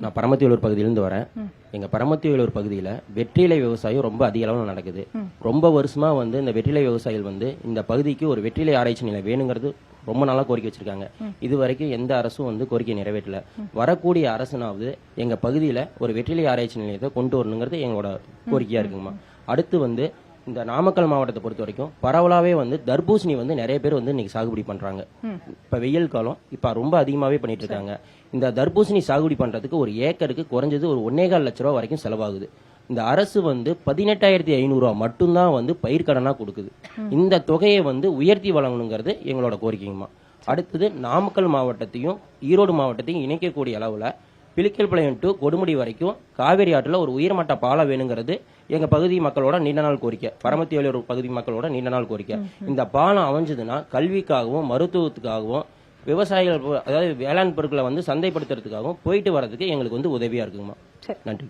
நான் பரமத்திவேலூர் பகுதியிலிருந்து வரேன். எங்க பரமத்திவேலூர் பகுதியில் வெற்றிலை விவசாயம் ரொம்ப அதிக அளவில் நடக்குது. ரொம்ப வருஷமா இந்த வெற்றிலை விவசாயிகள் இந்த பகுதிக்கு ஒரு வெற்றிலை ஆராய்ச்சி நிலையம் வேணுங்கிறது ரொம்ப நாளா கோரிக்கை வச்சிருக்காங்க. இது வரைக்கும் எந்த அரசும் கோரிக்கை நிறைவேற்றல. வரக்கூடிய அரசுனாவது எங்க பகுதியில ஒரு வெற்றிலை ஆராய்ச்சி நிலையத்தை கொண்டு வரணுங்கிறது எங்களோட கோரிக்கையா இருக்குங்கம்மா. அடுத்து இந்த நாமக்கல் மாவட்டத்தை பொறுத்த வரைக்கும் பரவலாவே தர்பூசணி நிறைய பேர் இன்னைக்கு சாகுபடி பண்றாங்க. இப்ப வெயில் காலம் இப்ப ரொம்ப அதிகமாவே பண்ணிட்டு இருக்காங்க. இந்த தர்பூசணி சாகுபடி பண்றதுக்கு ஒரு ஏக்கருக்கு குறைஞ்சது ஒரு 1.25 லட்ச ரூபாய் வரைக்கும் செலவாகுது. இந்த அரசு 18,500 ரூபாய் மட்டும்தான் பயிர்க்கடனா கொடுக்குது. இந்த தொகையை உயர்த்தி வழங்கணுங்கிறது எங்களோட கோரிக்கைங்கம்மா. அடுத்தது நாமக்கல் மாவட்டத்தையும் ஈரோடு மாவட்டத்தையும் இணைக்கக்கூடிய அளவுல பிலிக்கல்பாளையம் டு கொடுமுடி வரைக்கும் காவேரி ஆற்றுல ஒரு உயர்மட்ட பாலம் வேணுங்கிறது எங்க பகுதி மக்களோட நீண்ட நாள் கோரிக்கை. பரமத்திவேலூர் பகுதி மக்களோட நீண்ட நாள் கோரிக்கை. இந்த பாலம் அமைஞ்சதுன்னா கல்விக்காகவும் மருத்துவத்துக்காகவும் விவசாயிகள் அதாவது வேளாண் பொருட்களை சந்தைப்படுத்துறதுக்காகவும் போயிட்டு வரதுக்கு எங்களுக்கு உதவியா இருக்குங்கம்மா. நன்றி.